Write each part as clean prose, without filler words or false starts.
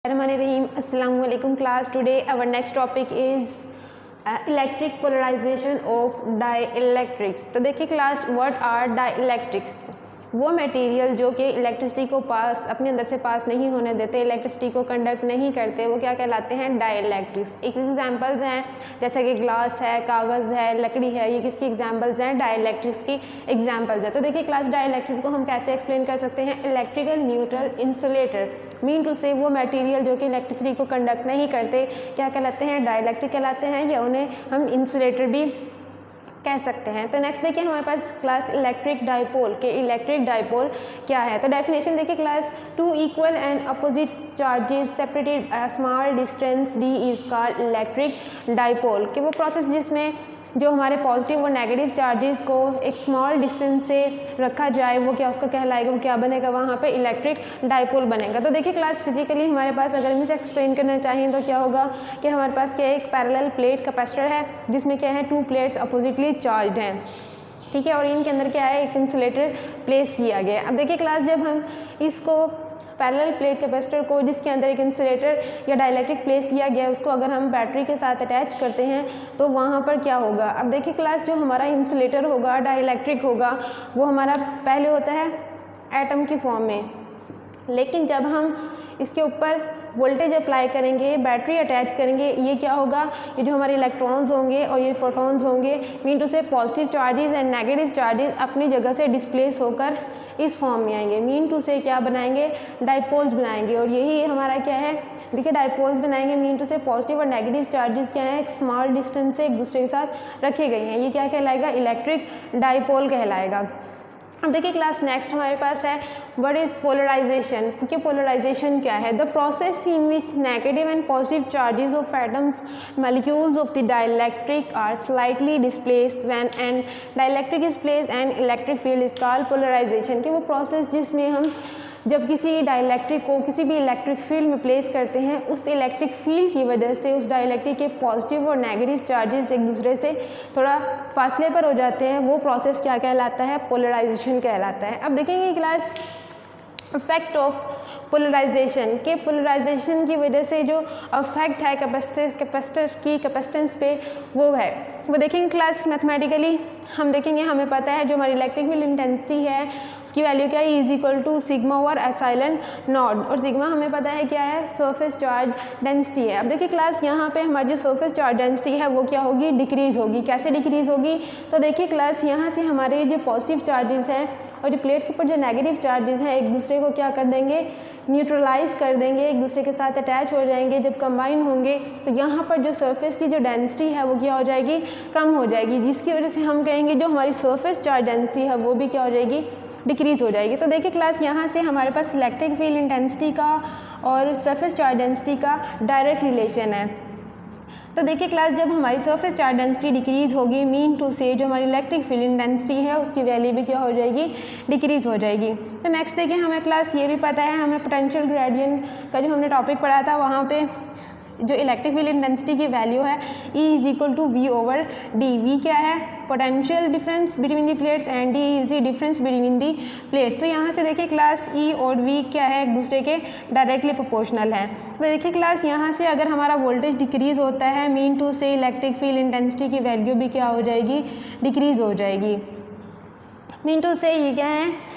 Assalamu alaikum class. Today our next topic is electric polarization of dielectrics. तो देखिए class, what are dielectrics? वो material जो कि electricity को पास अपने अंदर से पास नहीं होने देते, इलेक्ट्रिसिटी को कंडक्ट नहीं करते, वो क्या कहलाते हैं? डाइइलेक्ट्रिक्स। एक एग्जांपल्स हैं जैसे कि ग्लास है, कागज़ है, लकड़ी है, ये किसकी एग्जांपल्स हैं? डाइइलेक्ट्रिक्स की एग्जांपल्स है। तो देखिए क्लास, डाइइलेक्ट्रिक्स को हम कैसे एक्सप्लेन कर सकते हैं? Electrical neutral insulator, mean to say वो मटेरियल जो कि इलेक्ट्रिसिटी को कंडक्ट नहीं करते क्या कहलाते हैं? डाइइलेक्ट्रिक कहलाते हैं, या उन्हें हम इंसुलेटर भी कह सकते हैं। तो नेक्स्ट देखिए हमारे पास क्लास इलेक्ट्रिक डाइपोल के इलेक्ट्रिक डाइपोल क्या है। तो डेफिनेशन देखिए class, two equal and opposite charges separated a small distance D is called electric dipole. कि वो प्रोसेस जिसमें जो हमारे पॉजिटिव और नेगेटिव चार्जेस को एक स्मॉल डिस्टेंस से रखा जाए, वो क्या उसका कहलाएगा? वो क्या बनेगा? वहाँ पे इलेक्ट्रिक डाइपोल बनेगा। तो देखिए क्लास, फिजिकली हमारे पास अगर हम इसे एक्सप्लेन करना चाहें तो क्या होगा कि हमारे पास क्या एक पैरेलल प्लेट कैपेसिटर है जिसमें क्या है, टू प्लेट्स अपोजिटली चार्ज हैं, ठीक है, और इनके अंदर क्या है, एक इंसुलेटर प्लेस किया गया है। अब देखिए क्लास, जब हम इसको पैरेलल प्लेट कैपेसिटर को जिसके अंदर एक इंसुलेटर या डाइइलेक्ट्रिक प्लेस किया गया है, उसको अगर हम बैटरी के साथ अटैच करते हैं तो वहाँ पर क्या होगा? अब देखिए क्लास, जो हमारा इंसुलेटर होगा, डाइइलेक्ट्रिक होगा, वो हमारा पहले होता है एटम की फॉर्म में, लेकिन जब हम इसके ऊपर वोल्टेज अप्लाई करेंगे, बैटरी अटैच करेंगे, ये क्या होगा? ये जो हमारे इलेक्ट्रॉन्स होंगे और ये प्रोटॉन्स होंगे, mean to say positive charges and negative charges अपनी जगह से डिस्प्लेस होकर इस फॉर्म में आएंगे, मीन टू से क्या बनाएंगे? डाइपोल्स बनाएंगे। और यही हमारा क्या है, देखिए डाइपोल्स बनाएंगे, मीन टू से पॉजिटिव और नेगेटिव चार्जेस क्या है, एक स्मॉल डिस्टेंस से एक दूसरे के साथ रखे गए हैं, ये क्या कहलाएगा? इलेक्ट्रिक डाइपोल कहलाएगा। अब देखिए क्लास, नेक्स्ट हमारे पास है व्हाट इज पोलराइजेशन। कि पोलराइजेशन क्या है? The process in which negative and positive charges of atoms molecules of the dielectric are slightly displaced when and dielectric is placed and electric field is called polarization. कि वो process जिसमें हम जब किसी dielectric को किसी भी इलेक्ट्रिक फील्ड में प्लेस करते हैं, उस इलेक्ट्रिक फील्ड की वजह से उस डाइइलेक्ट्रिक के पॉजिटिव और नेगेटिव चार्जेस एक दूसरे से थोड़ा फासले पर हो जाते हैं, वो प्रोसेस क्या कहलाता है? पोलराइजेशन कहलाता है। अब देखेंगे क्लास, इफेक्ट ऑफ पोलराइजेशन। के पोलराइजेशन की वजह से जो इफेक्ट है कैपेसिटेंस पे वो देखेंगे क्लास। मैथमेटिकली हम देखेंगे, हमें पता है जो हमारी इलेक्ट्रिक फील्ड इंटेंसिटी है उसकी वैल्यू क्या है? Is equal to sigma over epsilon naught, और सिग्मा हमें पता है क्या है? सरफेस चार्ज डेंसिटी है। अब देखिए क्लास, यहाँ पे हमारी जो सरफेस चार्ज डेंसिटी है वो क्या होगी? डिक्रीज होगी। कैसे डिक्रीज होगी? तो देखिए क्लास, यहाँ से हमारे जो पॉजिटिव चार्जेस हैं और जो प्लेट के ऊपर जो नेगेटिव चार्जेस हैं एक दूसरे को क्या कर देंगे? न्यूट्रलाइज कर देंगे, एक दूसरे के साथ अटैच हो जाएंगे। जब कंबाइन होंगे तो यहाँ पर जो सरफेस की जो डेंसिटी है वो क्या हो जाएगी? कम हो जाएगी, जिसकी वजह से हम कहेंगे जो हमारी सरफेस चार्ज डेंसिटी है वो भी क्या हो जाएगी? डिक्रीज हो जाएगी। तो देखिए क्लास, यहाँ से हमारे पास इलेक्ट्रिक फील्ड इंटेंसिटी का और सरफेस चार्ज डेंसिटी का डायरेक्ट रिलेशन है। तो देखिए क्लास, जब हमारी सरफेस चार्ज डेंसिटी डिक्रीज होगी, मीन टू से जो हमारी इलेक्ट्रिक फील्ड इंटेंसिटी है उसकी वैल्यू भी क्या हो जाएगी? डिक्रीज हो जाएगी। तो नेक्स्ट देखिए, हमें क्लास ये भी पता है, हमें पोटेंशियल ग्रेडियंट का जो हमने टॉपिक पढ़ा था, वहाँ पे जो इलेक्ट्रिक फील्ड इंटेंसिटी की वैल्यू है E is equal to V over D। V क्या है? Potential difference between the plates and D is the difference between the plates. तो यहाँ से देखिए क्लास, E और V क्या है? एक दूसरे के डायरेक्टली प्रोपोर्शनल है। तो देखिए क्लास, यहाँ से अगर हमारा वोल्टेज डिक्रीज होता है, मीन टू से इलेक्ट्रिक फील्ड इंटेंसिटी की वैल्यू भी क्या हो जाएगी? डिक्रीज हो जाएगी। मीन टू से ये क्या है?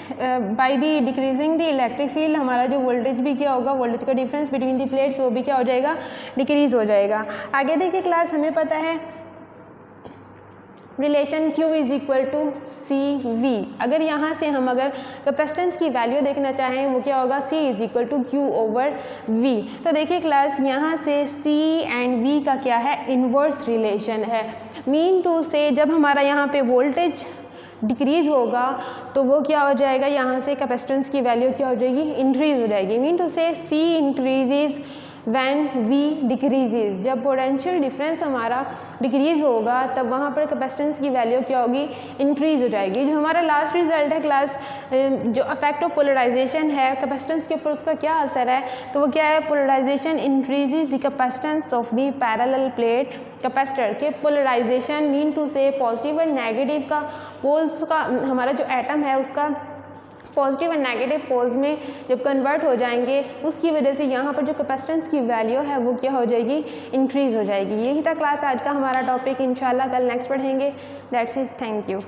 By the decreasing the electric field हमारा जो वोल्टेज भी क्या होगा? वोल्टेज का डिफरेंस बिटवीन दी प्लेट्स वो भी क्या हो जाएगा? डिक्रीज हो जाएगा। आगे देखिए क्लास, हमें पता है relation Q is equal to CV। अगर यहाँ से हम अगर कैपेसिटेंस की वैल्यू देखना चाहें वो क्या होगा? C is equal to Q over V। तो देखिए क्लास, यहाँ से C एंड V का क्या है? इन्वर्स रिलेशन है। मीन टू से जब हमारा यहाँ पे वोल्टेज डिक्रीज होगा तो वो क्या हो जाएगा? यहाँ से कैपेसिटेंस की वैल्यू क्या हो जाएगी? इंक्रीज हो जाएगी। मीन टू से C increases when V decreases. जब पोटेंशियल डिफरेंस हमारा डिक्रीज होगा तब वहाँ पर कैपेसिटेंस की वैल्यू क्या होगी? इंक्रीज हो जाएगी। जो हमारा लास्ट रिजल्ट है क्लास, जो इफेक्ट ऑफ पोलराइजेशन है कैपेसिटेंस के ऊपर, उसका क्या असर है? तो वो क्या है? Polarization increases the capacitance of the parallel plate capacitor. के polarization mean to say positive और नेगेटिव का पोल्स का हमारा जो एटम है उसका पॉजिटिव और नेगेटिव पोल्स में जब कन्वर्ट हो जाएंगे उसकी वजह से यहाँ पर जो कैपेसिटेंस की वैल्यू है वो क्या हो जाएगी, इंक्रीज़ हो जाएगी। यही था क्लास आज का हमारा टॉपिक। इंशाल्लाह कल नेक्स्ट पढ़ेंगे। That's it, thank you.